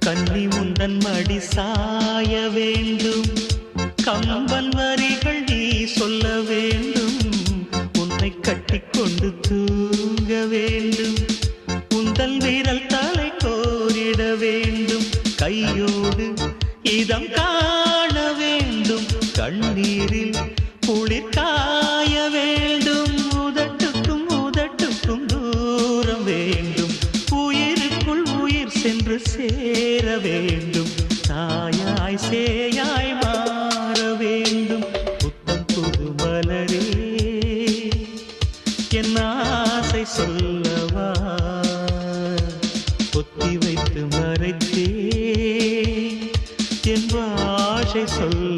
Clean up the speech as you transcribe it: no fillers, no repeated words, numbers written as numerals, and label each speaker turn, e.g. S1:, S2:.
S1: கன்னி உந்தன் மடி சாய வேண்டும், கம்பன் வரிகள் நீ சொல்ல வேண்டும், உன்னை கட்டிக்கொண்டு தூங்க வேண்டும், உந்தல் வீரல் தலை கோரிட வேண்டும், கையோடு இதம் காண வேண்டும், கண்ணீரில் குளிர் காய வேண்டும், உதட்டுக்கும் உதட்டுக்கும் தூரம் வேண்டும், உயிருக்குள் உயிர் சென்று சேர வேண்டும், தாயாய் சேயாய் மாற வேண்டும். புத்தம் புது மலரே என் ஆசை சொல்லவா, பொத்தி வைத்து மறைத்தே என் ஆசை சொல்ல